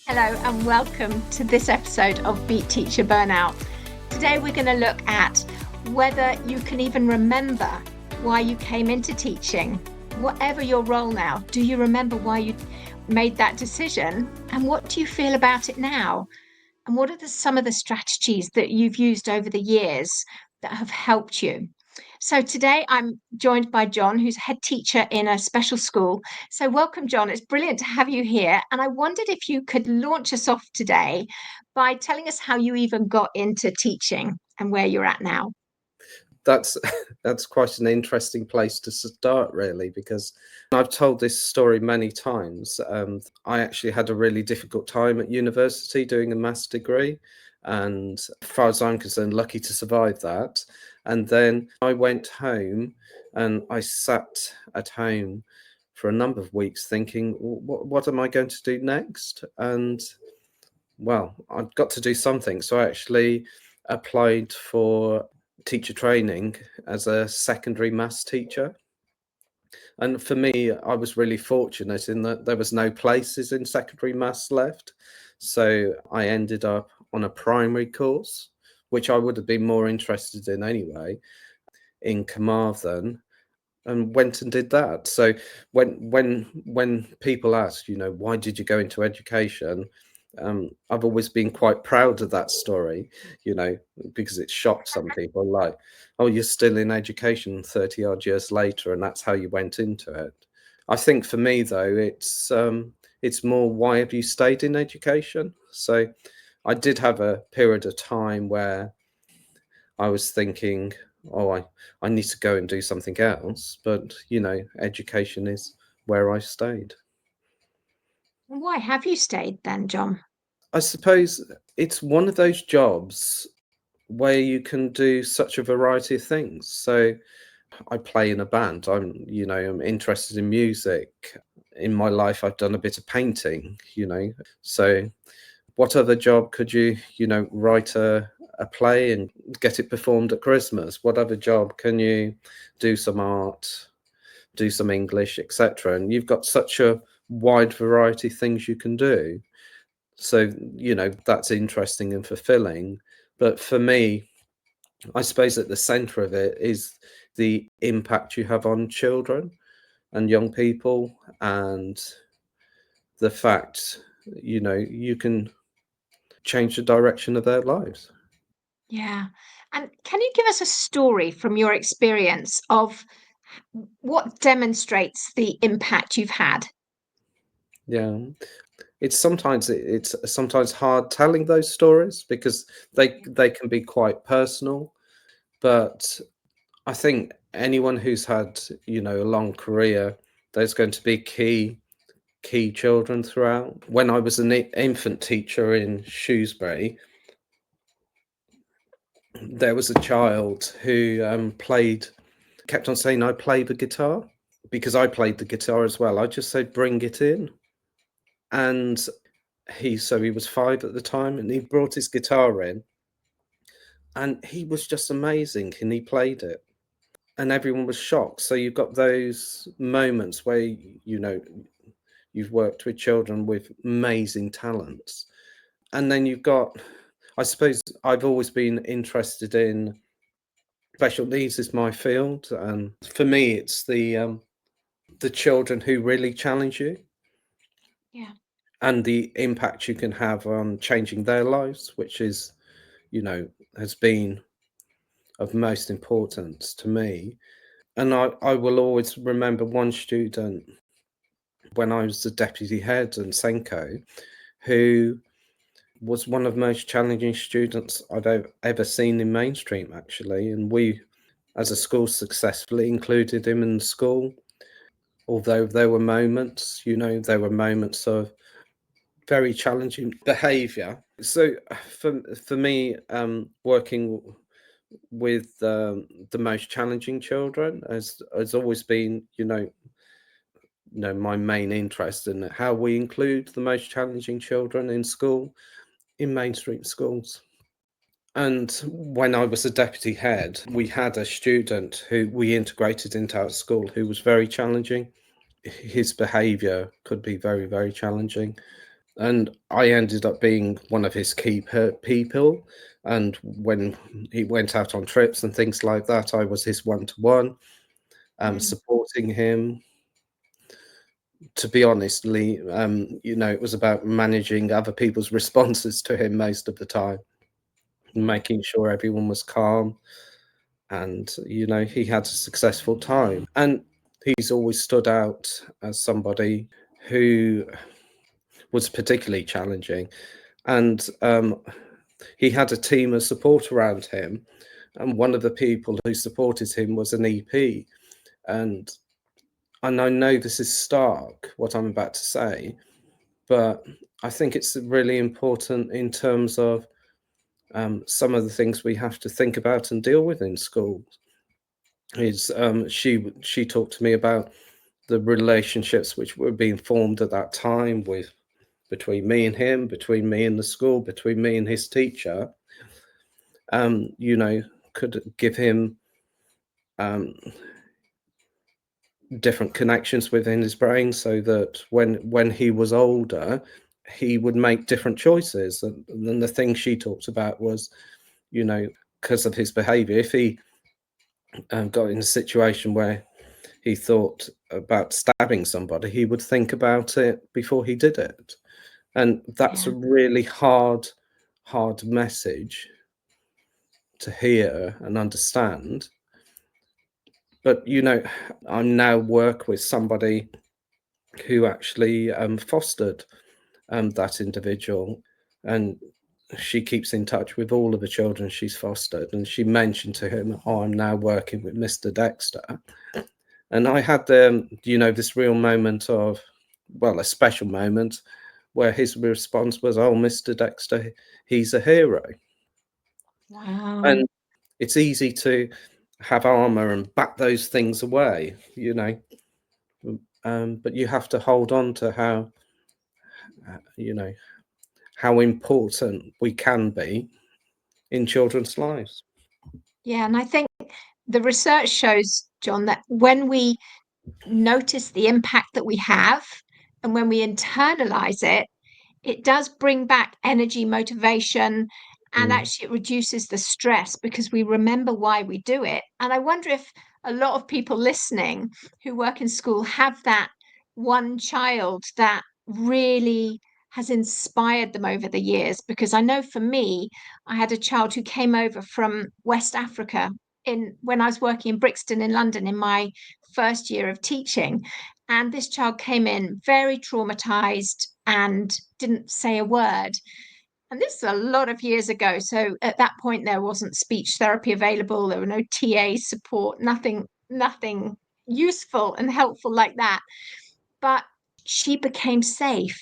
Hello and welcome to this episode of Beat Teacher Burnout. Today we're going to look at whether you can even remember why you came into teaching. Whatever your role now, do you remember why you made that decision? And what do you feel about it now? And what are some of the strategies that you've used over the years that have helped you? So today I'm joined by John, who's head teacher in a special school. So welcome, John. It's brilliant to have you here. And I wondered if you could launch us off today by telling us how you even got into teaching and where you're at now. That's that's quite an interesting place to start, really, because I've told this story many times. I actually had a really difficult time at university doing a maths degree, and as far as I'm concerned, lucky to survive that. And then I went home and I sat at home for a number of weeks thinking, what am I going to do next? And well, I've got to do something. So I actually applied for teacher training as a secondary maths teacher. And for me, I was really fortunate in that there was no places in secondary maths left. So I ended up on a primary course, which I would have been more interested in anyway, in Carmarthen, and went and did that. So when people ask, why did you go into education? I've always been quite proud of that story, because it shocked some people. Like, oh, you're still in education 30 odd years later, and that's how you went into it. I think for me though, it's more, why have you stayed in education? So I did have a period of time where I was thinking, oh, I need to go and do something else. But, education is where I stayed. Why have you stayed then, John? I suppose it's one of those jobs where you can do such a variety of things. So I play in a band. I'm interested in music. In my life, I've done a bit of painting. So what other job could you write a play and get it performed at Christmas? What other job can you do some art, do some English, etc.? And you've got such a wide variety of things you can do. So, that's interesting and fulfilling. But for me, I suppose at the center of it is the impact you have on children and young people, and the fact, you can change the direction of their lives. Yeah. And can you give us a story from your experience of what demonstrates the impact you've had? Yeah, it's sometimes hard telling those stories because they can be quite personal. But I think anyone who's had a long career, there's going to be key children throughout. When I was an infant teacher in Shrewsbury, there was a child who kept on saying, I play the guitar, because I played the guitar as well. I just said, bring it in. And he was 5 at the time, and he brought his guitar in, and he was just amazing, and he played it, and everyone was shocked. So you've got those moments where you've worked with children with amazing talents, and then you've got, I suppose I've always been interested in special needs is my field, and for me it's the children who really challenge you Yeah. and the impact you can have on changing their lives, which is, has been of most importance to me. And I will always remember one student when I was the deputy head and Senko, who was one of the most challenging students I've ever seen in mainstream, actually. And we, as a school, successfully included him in the school. Although there were moments of very challenging behaviour. So for me, working with the most challenging children has always been, my main interest in how we include the most challenging children in school, in mainstream schools. And when I was a deputy head, we had a student who we integrated into our school who was very challenging. His behaviour could be very, very challenging. and I ended up being one of his key people. And when he went out on trips and things like that, I was his one-to-one, Mm. supporting him. To be honest, Lee, it was about managing other people's responses to him most of the time, Yeah. making sure everyone was calm, and he had a successful time. And he's always stood out as somebody who was particularly challenging, and he had a team of support around him, and one of the people who supported him was an EP. And I know this is stark, what I'm about to say, but I think it's really important in terms of some of the things we have to think about and deal with in school. Is she talked to me about the relationships which were being formed at that time, with between me and him, between me and the school, between me and his teacher. You know, could give him um, different connections within his brain, so that when he was older, he would make different choices. And then the thing she talked about was, because of his behavior, if he got in a situation where he thought about stabbing somebody, he would think about it before he did it. And that's Yeah. a really hard message to hear and understand. But I now work with somebody who actually fostered that individual, and she keeps in touch with all of the children she's fostered. And she mentioned to him, "Oh, I'm now working with Mr. Dexter." And I had this real moment of, well, a special moment, where his response was, "Oh, Mr. Dexter, he's a hero." Wow. And it's easy to have armor and back those things away, but you have to hold on to uh, you know, how important we can be in children's lives. Yeah. And I think the research shows, John, that when we notice the impact that we have and when we internalize it, it does bring back energy, motivation, and Mm. actually it reduces the stress because we remember why we do it. And I wonder if a lot of people listening who work in school have that one child that really has inspired them over the years. Because I know for me, I had a child who came over from West Africa in when I was working in Brixton in London in my first year of teaching. And this child came in very traumatized and didn't say a word. And this is a lot of years ago. So at that point, there wasn't speech therapy available. There were no TA support, nothing useful and helpful like that. But she became safe,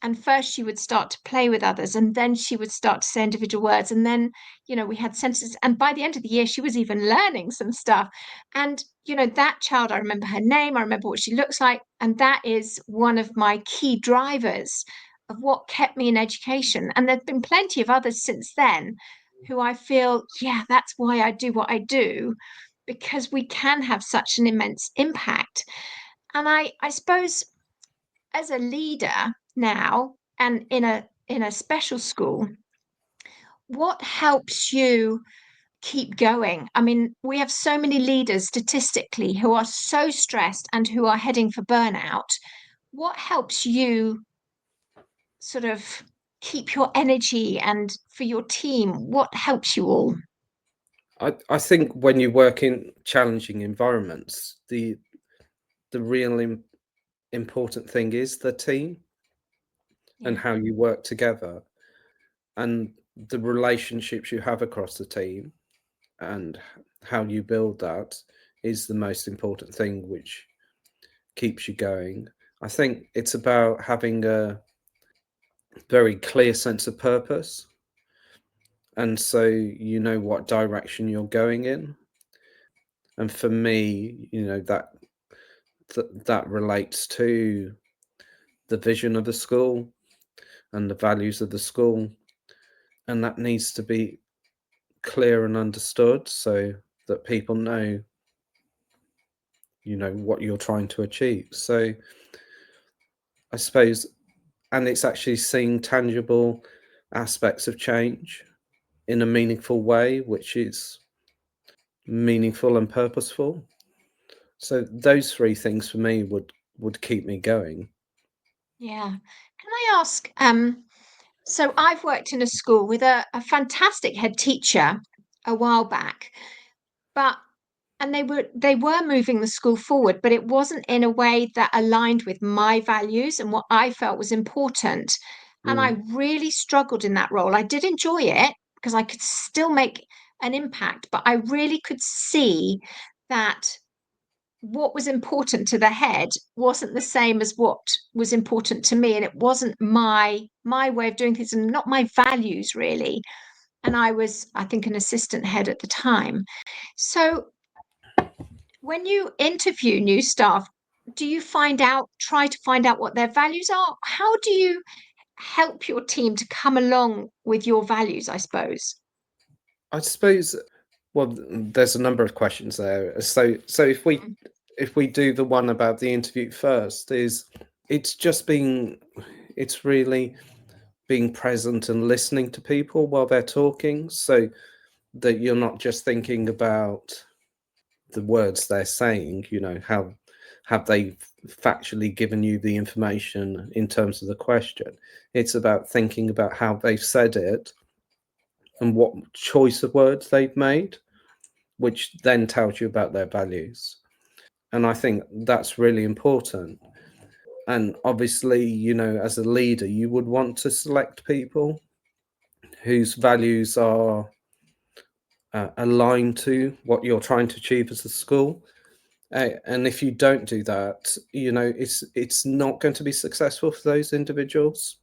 and first she would start to play with others, and then she would start to say individual words, and then we had sentences, and by the end of the year she was even learning some stuff. And that child, I remember her name, I remember what she looks like, and that is one of my key drivers of what kept me in education. And there've been plenty of others since then who I feel, yeah, that's why I do what I do, because we can have such an immense impact. And I suppose, as a leader now and in a special school, what helps you keep going? I mean, we have so many leaders statistically who are so stressed and who are heading for burnout. What helps you sort of keep your energy, and for your team, what helps you all? I think when you work in challenging environments, the real important thing is the team and Yeah. how you work together, and the relationships you have across the team, and how you build that is the most important thing, which keeps you going. I think it's about having a very clear sense of purpose, and so you know what direction you're going in. And for me, that relates to the vision of the school and the values of the school, and that needs to be clear and understood, so that people know what you're trying to achieve. So I suppose and it's actually seeing tangible aspects of change in a meaningful way, which is meaningful and purposeful. So those three things for me would keep me going. Yeah. Can I ask, so I've worked in a school with a fantastic head teacher a while back, but and they were moving the school forward, but it wasn't in a way that aligned with my values and what I felt was important. And I Mm. really struggled in that role. I did enjoy it because I could still make an impact, but I really could see that what was important to the head wasn't the same as what was important to me, and it wasn't my way of doing things and not my values really. And I was, I think, an assistant head at the time. So when you interview new staff, do you try to find out what their values are? How do you help your team to come along with your values, I suppose? I suppose, well, there's a number of questions there. So Mm. if we do the one about the interview first, is it's just being, it's really being present and listening to people while they're talking, so that you're not just thinking about the words they're saying. How have they factually given you the information in terms of the question? It's about thinking about how they've said it and what choice of words they've made, which then tells you about their values. And I think that's really important. And obviously, as a leader, you would want to select people whose values are aligned to what you're trying to achieve as a school. And if you don't do that, it's not going to be successful for those individuals.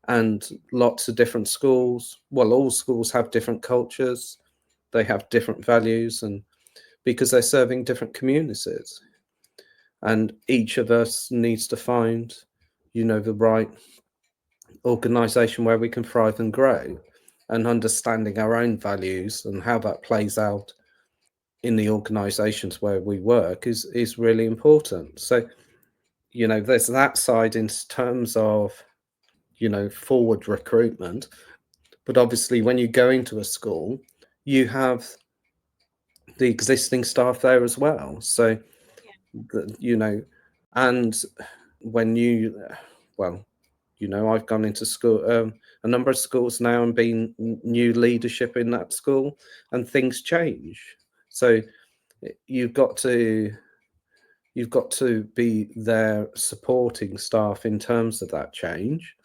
And lots of different schools, well, all schools have different cultures, they have different values, and because they're serving different communities, and each of us needs to find, the right organization where we can thrive and grow, and understanding our own values and how that plays out in the organizations where we work is really important. So, there's that side in terms of, forward recruitment. But obviously, when you go into a school, you have the existing staff there as well. So, the, you know, and when you, well, I've gone into school, a number of schools now, and been new leadership in that school, and things change. So you've got to be there supporting staff in terms of that change,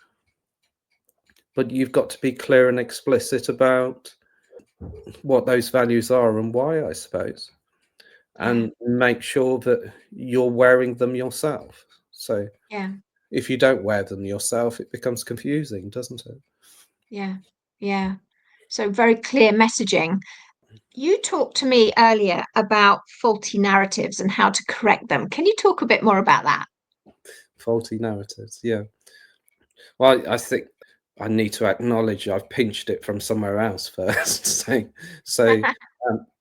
but you've got to be clear and explicit about what those values are and why, I suppose, Yeah, and make sure that you're wearing them yourself. So yeah, if you don't wear them yourself, it becomes confusing, doesn't it? yeah, yeah. So very clear messaging. You talked to me earlier about faulty narratives and how to correct them. Can you talk a bit more about that? Faulty narratives, yeah. Well, I think I need to acknowledge I've pinched it from somewhere else first. So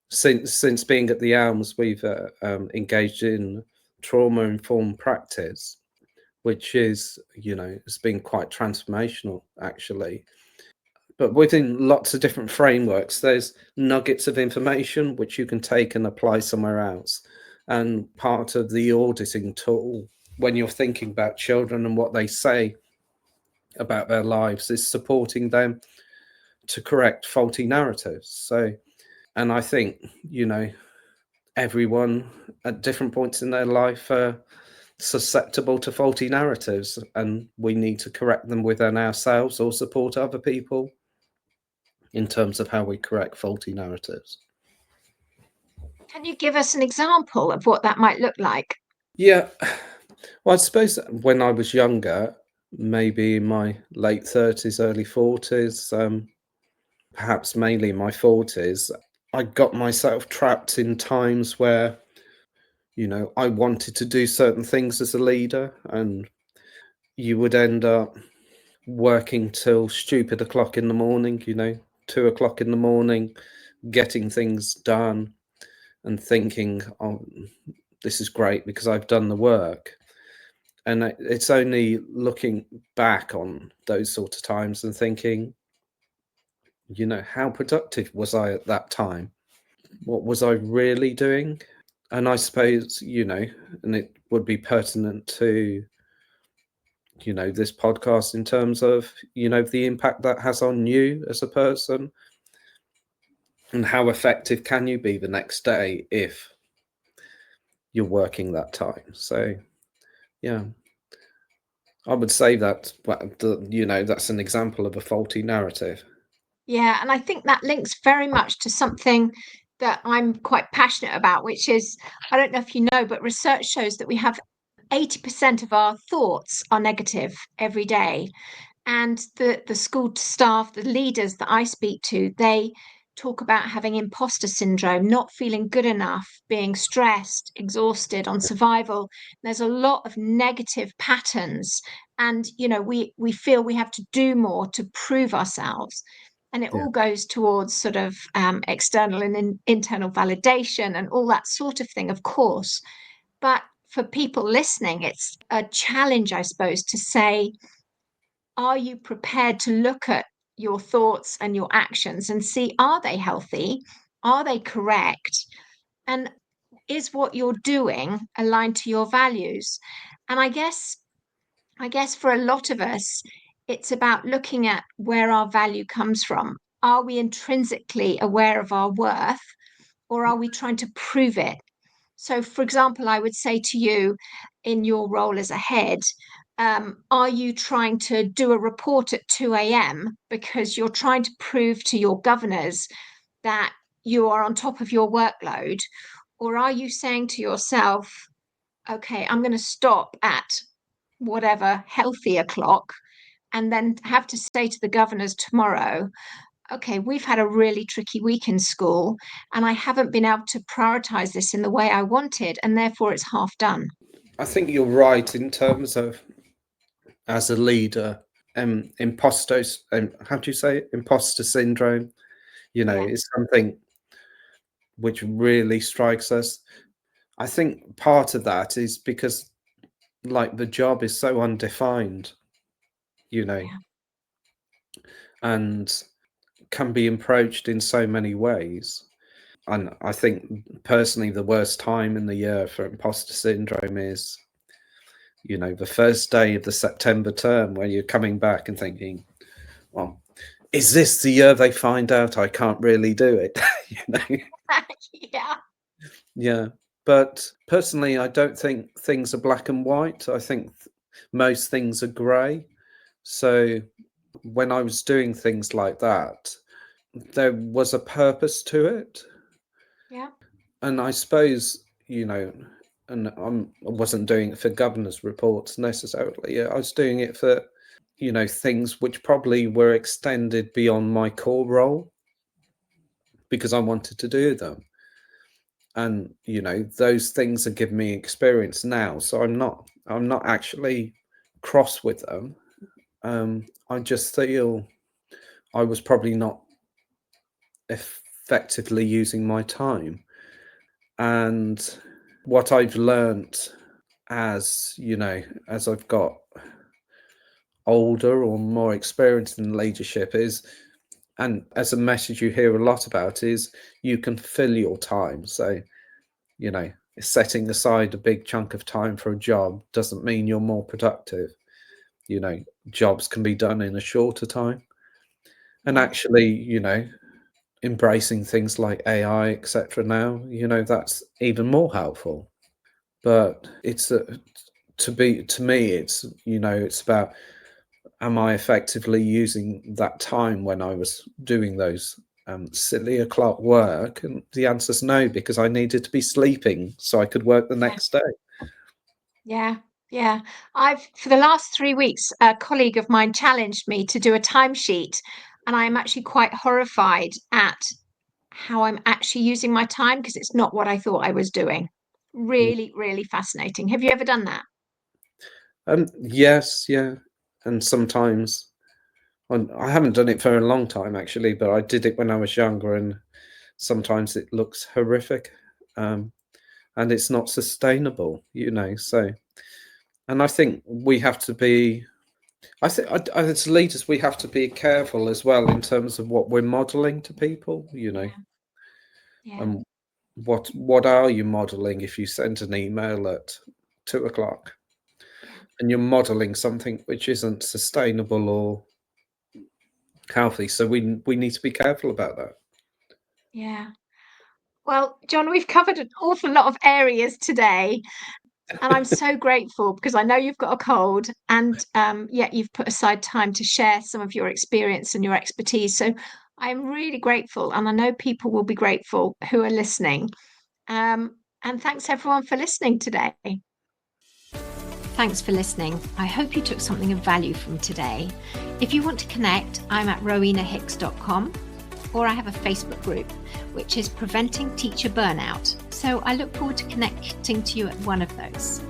since being at the Elms, we've engaged in trauma informed practice, which is, it's been quite transformational actually. But within lots of different frameworks, there's nuggets of information which you can take and apply somewhere else. And part of the auditing tool, when you're thinking about children and what they say about their lives, is supporting them to correct faulty narratives. So, and I think, everyone at different points in their life are susceptible to faulty narratives, and we need to correct them within ourselves or support other people in terms of how we correct faulty narratives. Can you give us an example of what that might look like? Yeah, well, I suppose when I was younger, maybe in my late 30s, early 40s, perhaps mainly in my 40s, I got myself trapped in times where, I wanted to do certain things as a leader, and you would end up working till stupid o'clock in the morning, 2 o'clock in the morning, getting things done and thinking, oh, this is great because I've done the work. And it's only looking back on those sort of times and thinking, how productive was I at that time? What was I really doing? And I suppose, and it would be pertinent to, this podcast in terms of, the impact that has on you as a person, and how effective can you be the next day if you're working that time. So, yeah, I would say that, that's an example of a faulty narrative. Yeah, and I think that links very much to something that I'm quite passionate about, which is, I don't know if you know, but research shows that we have 80% of our thoughts are negative every day. And the school staff, the leaders that I speak to, they talk about having imposter syndrome, not feeling good enough, being stressed, exhausted, on survival. There's a lot of negative patterns, and we feel we have to do more to prove ourselves. And it Yeah. all goes towards sort of external and internal validation and all that sort of thing, of course. But for people listening, it's a challenge, I suppose, to say, are you prepared to look at your thoughts and your actions and see, are they healthy? Are they correct? And is what you're doing aligned to your values? And I guess for a lot of us, it's about looking at where our value comes from. Are we intrinsically aware of our worth, or are we trying to prove it? So, for example, I would say to you, in your role as a head, are you trying to do a report at 2 a.m. because you're trying to prove to your governors that you are on top of your workload? Or are you saying to yourself, okay, I'm going to stop at whatever healthy o'clock and then have to say to the governors tomorrow, okay, we've had a really tricky week in school and I haven't been able to prioritize this in the way I wanted, and therefore it's half done. I think you're right in terms of, as a leader, imposters, how do you say it? Imposter syndrome, Yeah, is something which really strikes us. I think part of that is because, like, the job is so undefined, you know, yeah, and can be approached in so many ways. And I think personally, the worst time in the year for imposter syndrome is, the first day of the September term, where you're coming back and thinking, well, is this the year they find out I can't really do it? you know? yeah, Yeah. But personally, I don't think things are black and white. I think most things are grey. So when I was doing things like that, there was a purpose to it. yeah, And I suppose, and I wasn't doing it for governor's reports necessarily. Yeah, I was doing it for, things which probably were extended beyond my core role because I wanted to do them. And, those things are giving me experience now. So I'm not actually cross with them. I just feel I was probably not effectively using my time. And what I've learnt as I've got older or more experienced in leadership is, and as a message you hear a lot about, is you can fill your time. So, setting aside a big chunk of time for a job doesn't mean you're more productive. Jobs can be done in a shorter time. And yeah, actually, embracing things like AI, etc. now, that's even more helpful. But it's to me, it's about, am I effectively using that time when I was doing those silly o'clock work? And the answer's no, because I needed to be sleeping so I could work the yeah, next day. yeah, yeah. For the last 3 weeks, a colleague of mine challenged me to do a timesheet, and I am actually quite horrified at how I'm actually using my time because it's not what I thought I was doing. Yeah. Really, really fascinating. Have you ever done that? Yes, yeah, and sometimes I haven't done it for a long time actually, but I did it when I was younger, and sometimes it looks horrific, and it's not sustainable. So And I think we have to be, I think as leaders, we have to be careful as well in terms of what we're modeling to people, Yeah. and what are you modeling if you send an email at 2 o'clock Yeah. and you're modeling something which isn't sustainable or healthy. So we need to be careful about that. Yeah. Well, John, we've covered an awful lot of areas today, and I'm so grateful because I know you've got a cold, and yet you've put aside time to share some of your experience and your expertise. So I'm really grateful, and I know people will be grateful who are listening. And thanks everyone for listening today. Thanks for listening. I hope you took something of value from today. If you want to connect, I'm at rowenahicks.com, or I have a Facebook group, which is Preventing Teacher Burnout. So I look forward to connecting to you at one of those.